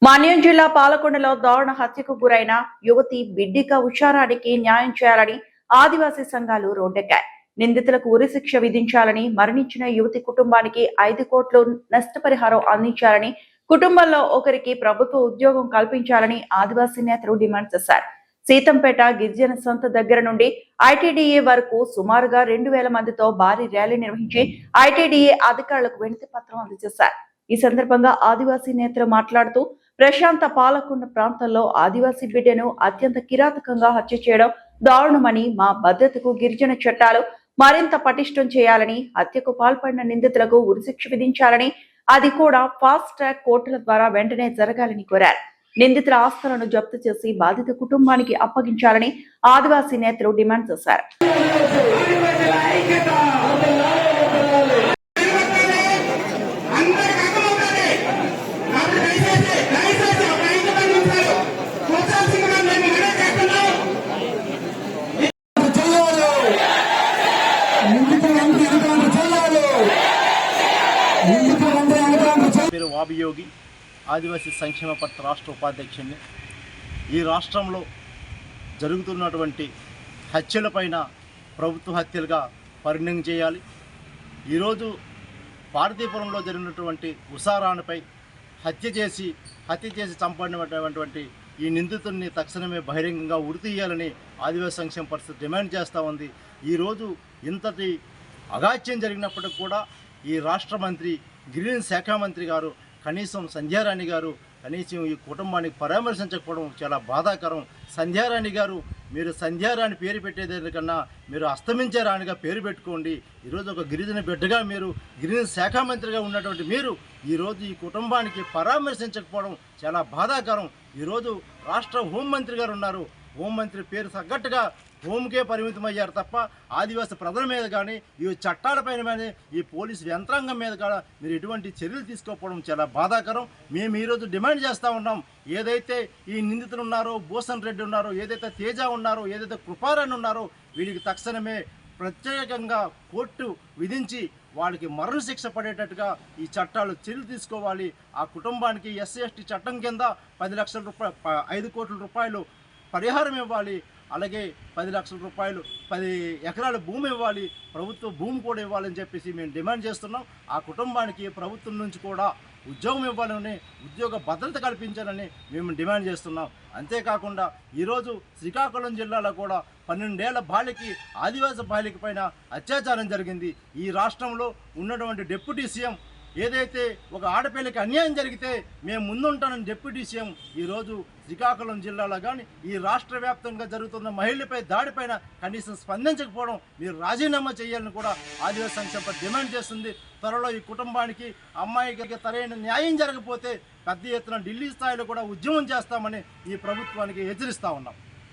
మాన్యం జిల్లా పాలకొండలో దారుణ హత్యకు గురైన యువతి బిడ్డిక ఉషారానికి న్యాయం చేయాలని ఆదివాసీ సంఘాలు రోడ్డెక్కాయి. నిందితులకు ఉరిశిక్ష విధించాలని, మరణించిన యువతి కుటుంబానికి 5 కోట్లు నష్టపరిహారం అందించాలని, కుటుంబంలో ఒకరికి ప్రభుత్వ ఉద్యోగం కల్పించాలని ఆదివాసీ నేతలు డిమాండ్ చేశారు. సీతంపేట గిరిజన సంత దగ్గర నుండి ఐటీడీఏ వరకు సుమారుగా 2000 మందితో భారీ ర్యాలీ నిర్వహించి ఐటీడీఏ అధికారులకు వినతి పత్రం అందజేశారు. ఈ సందర్భంగా ఆదివాసీ నేతలు మాట్లాడుతూ, ప్రశాంత పాలకొండ ప్రాంతంలో ఆదివాసీ బిడ్డను అత్యంత కిరాతకంగా హత్య చేయడం దారుణమని, మా భద్రతకు గిరిజన చట్టాలు మరింత పటిష్టం చేయాలని, హత్యకు పాల్పడిన నిందితులకు ఉరిశిక్ష విధించాలని, అది కూడా ఫాస్ట్ ట్రాక్ కోర్టుల ద్వారా వెంటనే జరగాలని కోరారు. నిందితుల ఆస్తులను జప్తు చేసి బాధిత కుటుంబానికి అప్పగించాలని ఆదివాసీ నేతలు డిమాండ్ చేశారు. వాబియోగి ఆదివాసీ సంక్షేమ పట్ల రాష్ట్ర ఉపాధ్యక్షుడిని. ఈ రాష్ట్రంలో జరుగుతున్నటువంటి హత్యలపైన ప్రభుత్వ హత్యలుగా పరిణయం చేయాలి. ఈరోజు పార్వతీపురంలో జరిగినటువంటి ఉషారాణిపై హత్య చేసి చంపడినటువంటి ఈ నిందితుడిని తక్షణమే బహిరంగంగా ఉరితీయాలని ఆదివాసీ సంక్షేమ పరిస్థితి డిమాండ్ చేస్తూ ఉంది. ఈరోజు ఇంతటి అగాత్యం జరిగినప్పటికి కూడా ఈ రాష్ట్ర మంత్రి, గిరిజన శాఖ మంత్రి గారు కనీసం సంధ్యారాణి గారు కనీసం ఈ కుటుంబానికి పరామర్శించకపోవడం చాలా బాధాకరం. సంధ్యారాణి గారు, మీరు సంధ్యారాణి పేరు పెట్టేదానికన్నా మీరు అస్తమించే రాణిగా పేరు పెట్టుకోండి. ఈరోజు ఒక గిరిజన బిడ్డగా మీరు, గిరిజన శాఖ మంత్రిగా ఉన్నటువంటి మీరు ఈరోజు ఈ కుటుంబానికి పరామర్శించకపోవడం చాలా బాధాకరం. ఈరోజు రాష్ట్ర హోంమంత్రి గారు ఉన్నారు. హోంమంత్రి పేరు తగ్గట్టుగా హోంకే పరిమితం అయ్యారు తప్ప ఆదివాసీ ప్రజల మీద కానీ, ఈ చట్టాలపైన కానీ, ఈ పోలీసు యంత్రాంగం మీద కూడా మీరు ఎటువంటి చర్యలు తీసుకోకపోవడం చాలా బాధాకరం. మేము ఈరోజు డిమాండ్ చేస్తూ ఉన్నాం, ఏదైతే ఈ నిందితులు ఉన్నారో, భూషణ్ రెడ్డి ఉన్నారో, ఏదైతే తేజ ఉన్నారో, ఏదైతే కృపారాణి ఉన్నారో, వీరికి తక్షణమే ప్రత్యేకంగా కోర్టు విధించి వాళ్ళకి మరణశిక్ష పడేటట్టుగా ఈ చట్టాలు చర్యలు తీసుకోవాలి. ఆ కుటుంబానికి SC/ST చట్టం కింద 10 లక్షల రూపాయలు, 5 కోట్ల రూపాయలు పరిహారం ఇవ్వాలి. అలాగే 10 లక్షల రూపాయలు, 10 ఎకరాల భూమి ఇవ్వాలి, ప్రభుత్వ భూమి కూడా ఇవ్వాలని చెప్పేసి మేము డిమాండ్ చేస్తున్నాం. ఆ కుటుంబానికి ప్రభుత్వం నుంచి కూడా ఉద్యోగం ఇవ్వాలని, ఉద్యోగ భద్రత కల్పించాలని మేము డిమాండ్ చేస్తున్నాం. అంతేకాకుండా ఈరోజు శ్రీకాకుళం జిల్లాలో కూడా 12 ఏళ్ల బాలికి, ఆదివాసీ బాలిక పైన అత్యాచారం జరిగింది. ఈ రాష్ట్రంలో ఉన్నటువంటి డిప్యూటీ సీఎం ఏదైతే ఒక ఆడపిల్లకి అన్యాయం జరిగితే మేము ముందుంటానని డిప్యూటీ సీఎం ఈరోజు శ్రీకాకుళం జిల్లాలో కానీ ఈ రాష్ట్ర వ్యాప్తంగా జరుగుతున్న మహిళలపై దాడిపైన కనీసం స్పందించకపోవడం, మీరు రాజీనామా చేయాలని కూడా ఆదివాసీ సంక్షేమ డిమాండ్ చేస్తుంది. త్వరలో ఈ కుటుంబానికి, అమ్మాయికి సరైన న్యాయం జరగకపోతే పెద్ద ఎత్తున ఢిల్లీ స్థాయిలో కూడా ఉద్యమం చేస్తామని ఈ ప్రభుత్వానికి హెచ్చరిస్తూ ఉన్నాం.